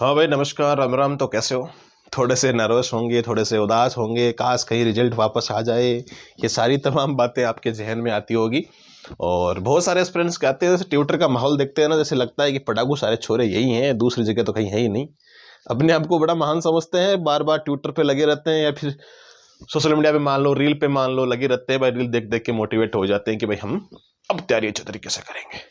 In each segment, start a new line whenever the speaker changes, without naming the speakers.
हाँ भाई, नमस्कार, राम राम। तो कैसे हो? थोड़े से नर्वस होंगे, थोड़े से उदास होंगे, काश कहीं रिजल्ट वापस आ जाए। ये सारी तमाम बातें आपके जहन में आती होगी। और बहुत सारे स्टूडेंट्स कहते हैं, जैसे ट्विटर का माहौल देखते हैं ना, जैसे लगता है कि पढ़ाकू सारे छोरे यही हैं, दूसरी जगह तो कहीं है ही नहीं। अपने आप को बड़ा महान समझते हैं, बार बार ट्विटर पे लगे रहते हैं या फिर सोशल मीडिया पे मान लो, रील पे मान लो, लगे रहते हैं भाई। रील देख देख के मोटिवेट हो जाते हैं कि भाई हम अब तैयारी अच्छे तरीके से करेंगे।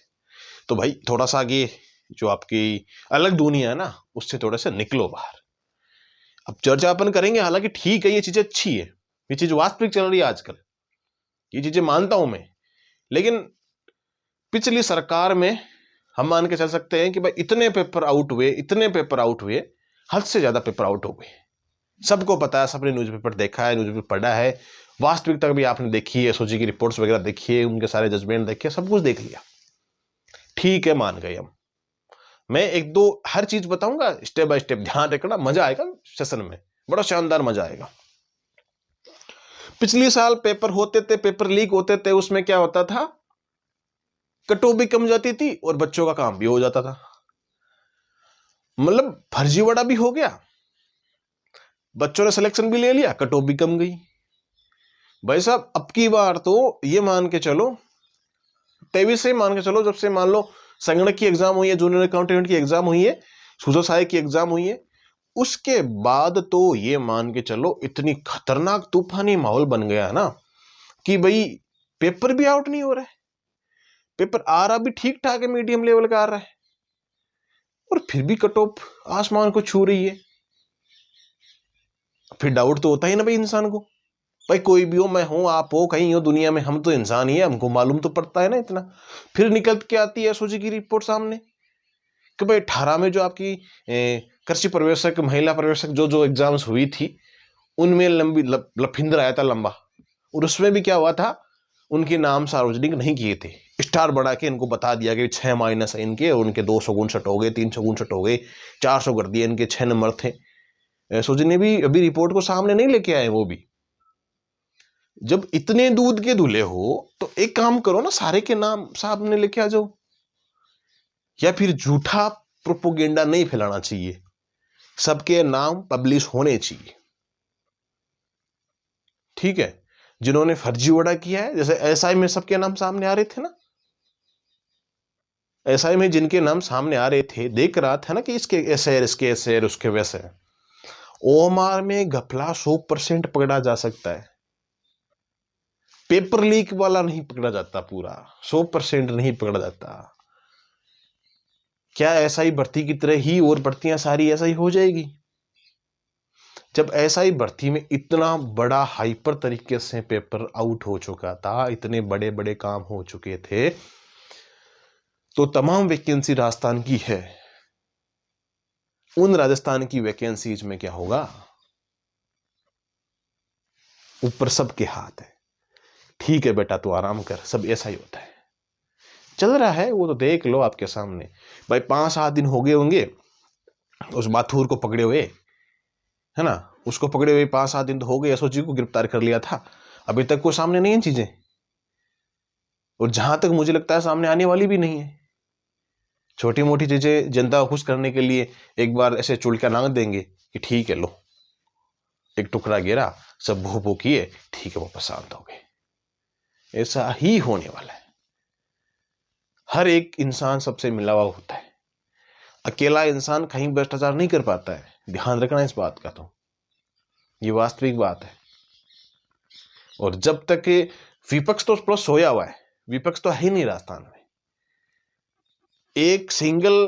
तो भाई थोड़ा सा आगे जो आपकी अलग दुनिया है ना, उससे थोड़े से निकलो बाहर। अब चर्चा अपन करेंगे, हालांकि ठीक है, ये चीजें अच्छी है, ये चीज वास्तविक चल रही है आजकल, ये चीजें मानता हूं मैं। लेकिन पिछली सरकार में हम मान के चल सकते हैं कि भाई इतने पेपर आउट हुए, इतने पेपर आउट हुए, हद से ज्यादा पेपर आउट हो गए। सबको पता है, सबने न्यूज़पेपर देखा है, न्यूज़पेपर पढ़ा है, वास्तविकता भी आपने देखी है, एसओजी की रिपोर्ट्स वगैरह देखी है, उनके सारे जजमेंट देखे, सब कुछ देख लिया। ठीक है, मान गए हम। मैं एक दो हर चीज बताऊंगा स्टेप बाय स्टेप, ध्यान रखना, मजा आएगा सेशन में, बड़ा शानदार मजा आएगा। पिछले साल पेपर होते थे, पेपर लीक होते थे, उसमें क्या होता था, कटऑफ भी कम जाती थी और बच्चों का काम भी हो जाता था। मतलब फर्जीवाड़ा भी हो गया, बच्चों ने सिलेक्शन भी ले लिया, कटऑफ भी कम गई। भाई साहब, अब की बार तो ये मान के चलो, 23 से मान के चलो, जब से मान लो संगणक की एग्जाम हुई है, जूनियर अकाउंटेंट की एग्जाम हुई है, सुजा सहायक की एग्जाम हुई है, उसके बाद तो ये मान के चलो इतनी खतरनाक तूफानी माहौल बन गया है ना कि भाई पेपर भी आउट नहीं हो रहा है, पेपर आ रहा भी ठीक ठाक है, मीडियम लेवल का आ रहा है, और फिर भी कट ऑफ आसमान को छू रही है। फिर डाउट तो होता ही ना भाई इंसान को, भाई कोई भी हो, मैं हूं, आप हो, कहीं हो दुनिया में, हम तो इंसान ही है, हमको मालूम तो पड़ता है ना इतना। फिर निकल के आती है एसओजी की रिपोर्ट सामने कि भाई 18 में जो आपकी कृषि प्रवेशक, महिला प्रवेशक जो जो एग्जाम्स हुई थी, उनमें लंबी लफिंदर आया था लंबा, और उसमें भी क्या हुआ था, उनके नाम सार्वजनिक नहीं किए थे, स्टार बढ़ा के इनको बता दिया कि 6 माइनस है इनके, और उनके 259 हो गए, 359 हो गए, 400 कर दिए, इनके 6 नंबर थे। एसओजी ने भी अभी रिपोर्ट को सामने नहीं लेके आए वो भी। जब इतने दूध के धुले हो तो एक काम करो ना, सारे के नाम सामने लेके आ जाओ, या फिर झूठा प्रोपोगेंडा नहीं फैलाना चाहिए, सबके नाम पब्लिश होने चाहिए। ठीक है, जिन्होंने फर्जीवाड़ा किया है, जैसे एसआई में सबके नाम सामने आ रहे थे ना, एसआई में जिनके नाम सामने आ रहे थे, देख रहा था ना कि इसके ऐसे, इसके ऐसे, उसके वैसे। ओएमआर में घपला 100% पकड़ा जा सकता है, पेपर लीक वाला नहीं पकड़ा जाता, पूरा 100% नहीं पकड़ा जाता। क्या ऐसा ही भर्ती की तरह ही और भर्तियां सारी ऐसा ही हो जाएगी? जब ऐसा ही भर्ती में इतना बड़ा हाइपर तरीके से पेपर आउट हो चुका था, इतने बड़े बड़े काम हो चुके थे, तो तमाम वैकेंसी राजस्थान की है, उन राजस्थान की वैकेंसीज में क्या होगा, ऊपर सबके हाथ है। ठीक है बेटा, तू आराम कर, सब ऐसा ही होता है, चल रहा है वो तो देख लो आपके सामने। भाई 5-7 दिन हो गए होंगे उस माथुर को पकड़े हुए, है ना, उसको पकड़े हुए 5-7 दिन तो हो गए, एसओजी को गिरफ्तार कर लिया था, अभी तक को सामने नहीं है चीजें, और जहां तक मुझे लगता है सामने आने वाली भी नहीं है। छोटी मोटी चीजें जनता को खुश करने के लिए एक बार ऐसे चुलका लांग देंगे कि ठीक है, लो एक टुकड़ा गिरा, सब भू भू किए, ठीक है, वापस शांत हो गए। ऐसा ही होने वाला है। हर एक इंसान सबसे मिला हुआ होता है, अकेला इंसान कहीं भ्रष्टाचार नहीं कर पाता है, ध्यान रखना इस बात का, तो ये वास्तविक बात है। और जब तक विपक्ष तो प्लस सोया हुआ है, विपक्ष तो है ही नहीं राजस्थान में, एक सिंगल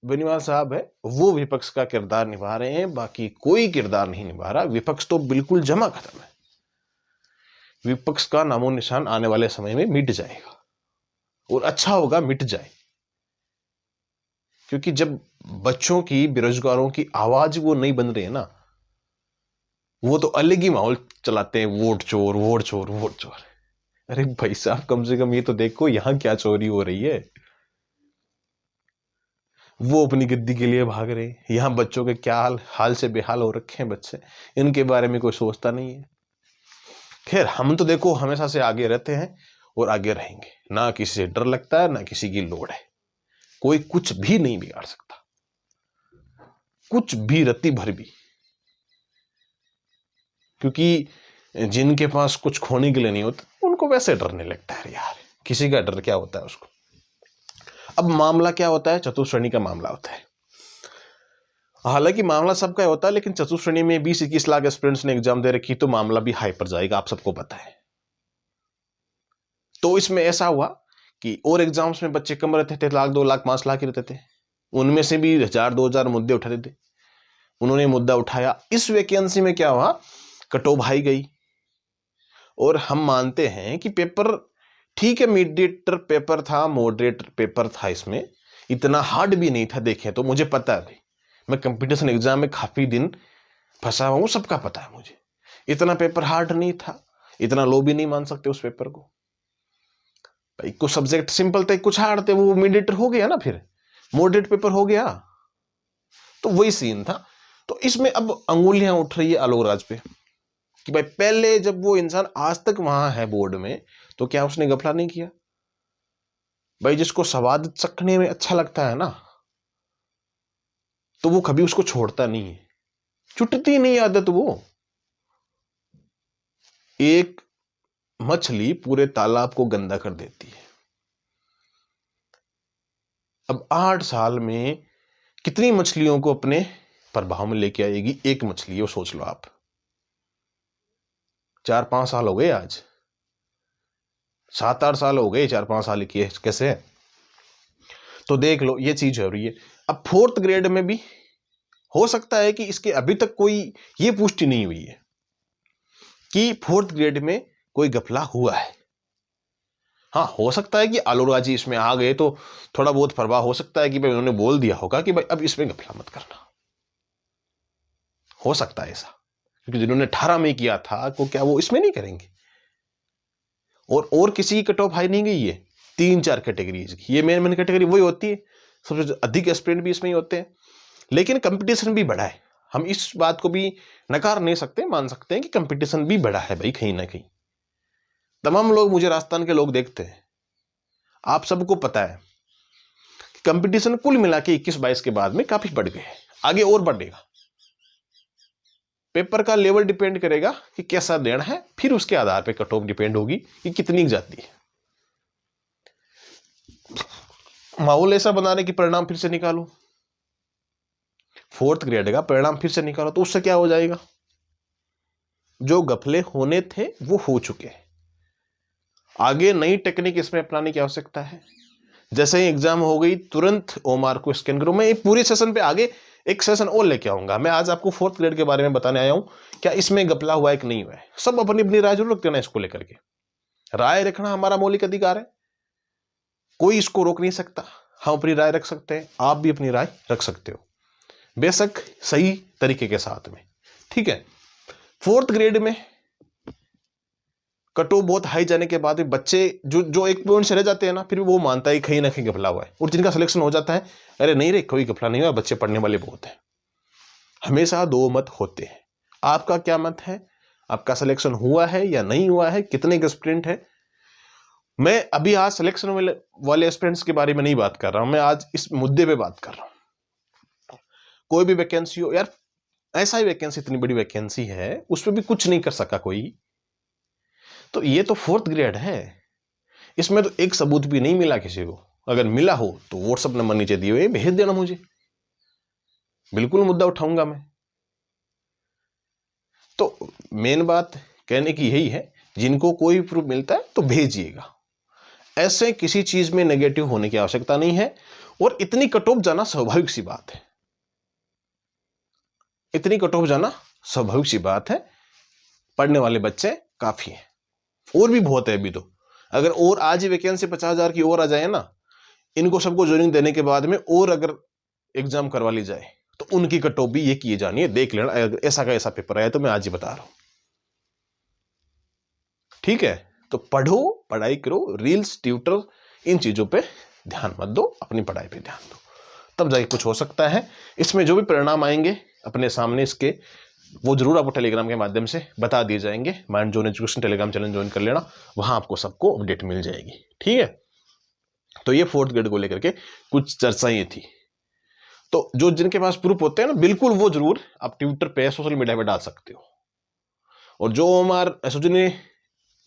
बेनीवाल साहब है, वो विपक्ष का किरदार निभा रहे हैं, बाकी कोई किरदार नहीं निभा रहा। विपक्ष तो बिल्कुल जमा खत्म है, विपक्ष का नामो निशान आने वाले समय में मिट जाएगा, और अच्छा होगा मिट जाए, क्योंकि जब बच्चों की, बेरोजगारों की आवाज वो नहीं बन रही है ना, वो तो अलग ही माहौल चलाते हैं, वोट चोर, वोट चोर, वोट चोर। अरे भाई साहब, कम से कम ये तो देखो यहां क्या चोरी हो रही है। वो अपनी गद्दी के लिए भाग रहे, यहां बच्चों के क्या हाल से बेहाल हो रखे हैं बच्चे, इनके बारे में कोई सोचता नहीं है। खैर, हम तो देखो हमेशा से आगे रहते हैं और आगे रहेंगे, ना किसी से डर लगता है, ना किसी की लोड़ है, कोई कुछ भी नहीं बिगाड़ सकता। कुछ भी रत्ती भर भी, क्योंकि जिनके पास कुछ खोने के लिए नहीं होता उनको वैसे डरने लगता है यार, किसी का डर क्या होता है उसको। अब मामला क्या होता है, चतुश्रेणी का मामला होता है। हालांकि मामला सबका होता है, लेकिन चतुश्रेणी में 20-21 लाख एस्पिरेंट्स ने एग्जाम दे रखी, तो मामला भी हाई पर जाएगा, आप सबको पता है। तो इसमें ऐसा हुआ कि और एग्जाम्स में बच्चे कम रहते थे, 1 लाख 2 लाख 5 लाख ही रहते थे, उनमें से भी 1000-2000 मुद्दे उठाते थे। उन्होंने मुद्दा उठाया। इस वैकेंसी में क्या हुआ, कट ऑफ हाई गई। और हम मानते हैं कि पेपर ठीक है, मीडिएटर पेपर था, मॉडरेट पेपर था, इसमें इतना हार्ड भी नहीं था। देखें तो मुझे पता है भाई, मैं कंपटीशन एग्जाम में काफी दिन फंसा हुआ हूं, सबका पता है मुझे। इतना पेपर हार्ड नहीं था, इतना लो भी नहीं मान सकते उस पेपर को भाई। कुछ सब्जेक्ट सिंपल थे, कुछ हार्ड थे, वो मीडिएटर हो गया ना, फिर मॉडरेट पेपर हो गया, तो वही सीन था। तो इसमें अब अंगुलियां उठ रही है आलोक राज पे कि भाई पहले जब वो इंसान आज तक वहां है बोर्ड में, तो क्या उसने गफला नहीं किया भाई। जिसको स्वाद चखने में अच्छा लगता है ना, तो वो कभी उसको छोड़ता नहीं है, छुटती नहीं आदत वो। एक मछली पूरे तालाब को गंदा कर देती है। अब 8 साल में कितनी मछलियों को अपने प्रभाव में लेके आएगी एक मछली, वो सोच लो आप। 4-5 साल हो गए, आज 7-8 साल हो गए, 4-5 साल की कैसे है, तो देख लो ये चीज हो रही है। अब 4th ग्रेड में भी हो सकता है कि इसके अभी तक कोई ये पुष्टि नहीं हुई है कि 4th ग्रेड में कोई गफला हुआ है। हाँ, हो सकता है कि आलोक राज जी इसमें आ गए तो थोड़ा बहुत प्रभाव हो सकता है कि भाई उन्होंने बोल दिया होगा कि भाई अब इसमें गफला मत करना, हो सकता है ऐसा, क्योंकि जिन्होंने 18 में किया था तो क्या वो इसमें नहीं करेंगे। और किसी की कट ऑफ हाई नहीं गई है, 3-4 कैटेगरीज की, ये मेन कैटेगरी वही होती है, सबसे अधिक एस्पिरेंट भी इसमें ही होते हैं। लेकिन कंपटीशन भी बढ़ा है, हम इस बात को भी नकार नहीं सकते, मान सकते हैं कि कंपटीशन भी बढ़ा है भाई, कहीं ना कहीं। तमाम लोग, मुझे राजस्थान के लोग देखते हैं, आप सबको पता है कि कंपटीशन कुल मिला के 21-22 के बाद में काफी बढ़ गए, आगे और बढ़ेगा। पेपर का लेवल डिपेंड करेगा कि कैसा देना है, फिर उसके आधार पे कट ऑफ डिपेंड होगी कि कितनी जाती है। माहौल ऐसा बनाने की परिणाम फिर से निकालो, 4th ग्रेड का परिणाम फिर से निकालो, तो उससे क्या हो जाएगा, जो गफले होने थे वो हो चुके हैं। आगे नई टेक्निक इसमें अपनाने की आवश्यकता है। जैसे ही एग्जाम हो गई तुरंत ओमार को स्कैन करो। मैं पूरे सेशन पे आगे एक सेशन और लेके आऊंगा। मैं आज आपको 4th ग्रेड के बारे में बताने आया हूं, क्या इसमें गफला हुआ है कि नहीं हुआ है। सब अपनी अपनी राय जरूर रखते ना, इसको लेकर के राय रखना हमारा मौलिक अधिकार है, कोई इसको रोक नहीं सकता। हम अपनी राय रख सकते हैं, आप भी अपनी राय रख सकते हो, बेशक सही तरीके के साथ में, ठीक है। 4th ग्रेड में कट ऑफ बहुत हाई जाने के बाद बच्चे जो एक पॉइंट से रह जाते हैं ना, फिर वो मानता है कहीं ना कहीं गफला हुआ है। और जिनका सिलेक्शन हो जाता है, अरे नहीं रे कोई गफला नहीं हुआ, बच्चे पढ़ने वाले बहुत हैं। हमेशा 2 मत होते हैं। आपका क्या मत है, आपका सिलेक्शन हुआ है या नहीं हुआ है, कितने का एस्पिरेंट है। मैं अभी आज सिलेक्शन वाले एस्पिरेंट्स के बारे में नहीं बात कर रहा हूं, मैं आज इस मुद्दे पे बात कर रहा हूं। कोई भी वैकेंसी हो यार, ऐसा ही वैकेंसी, इतनी बड़ी वैकेंसी है, उस पर भी कुछ नहीं कर सका कोई, तो ये तो 4th ग्रेड है, इसमें तो एक सबूत भी नहीं मिला किसी को। अगर मिला हो तो व्हाट्सएप नंबर नीचे दिए हुए भेज देना मुझे, बिल्कुल मुद्दा उठाऊंगा मैं। तो मेन बात कहने की यही है, जिनको कोई प्रूफ मिलता है तो भेजिएगा। ऐसे किसी चीज में नेगेटिव होने की आवश्यकता नहीं है। और इतनी कट ऑफ जाना स्वाभाविक सी बात है, इतनी कट ऑफ जाना स्वाभाविक सी बात है। पढ़ने वाले बच्चे काफी हैं, और भी बहुत है अभी तो। अगर और आज ही वैकेंसी 50,000 की और आ जाए ना, इनको सबको ज्वाइनिंग देने के बाद में, और अगर एग्जाम करवा ली जाए तो उनकी कट ऑफ भी ये किए जानी है, देख लेना। अगर ऐसा का ऐसा पेपर आया तो मैं आज ही बता रहा हूं, ठीक है। तो पढ़ो, पढ़ाई करो, रील्स, ट्यूटर, इन चीजों पे ध्यान मत दो, अपनी पढ़ाई पे ध्यान दो, तब जाके कुछ हो सकता है। इसमें जो भी परिणाम आएंगे अपने सामने इसके, वो जरूर आपको टेलीग्राम के माध्यम से बता दिए जाएंगे। Mind zone education Telegram channel join कर लेना, वहां आपको सबको अपडेट मिल जाएगी, ठीक है। तो ये 4th ग्रेड को लेकर के कुछ चर्चाएं थी। तो जो जिनके पास प्रूफ होते हैं ना, बिल्कुल वो जरूर आप ट्विटर पे, सोशल मीडिया पे डाल सकते हो। और जो हमारे एसओजी ने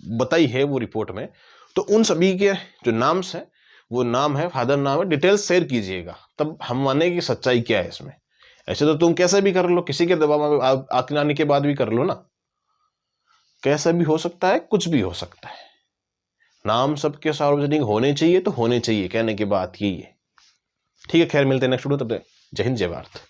बताई है वो रिपोर्ट में, तो उन सभी के जो नाम्स हैं, वो नाम है, फादर नाम है, डिटेल्स शेयर कीजिएगा, तब हम माने कि सच्चाई क्या है इसमें। ऐसे तो तुम कैसे भी कर लो, किसी के दबाव में आने के बाद भी कर लो ना, कैसा भी हो सकता है, कुछ भी हो सकता है। नाम सबके सार्वजनिक होने चाहिए तो होने चाहिए, कहने की बात यही है। ठीक है, खैर मिलते हैं नेक्स्ट वीडियो, तब तक जय हिंद जय भारत।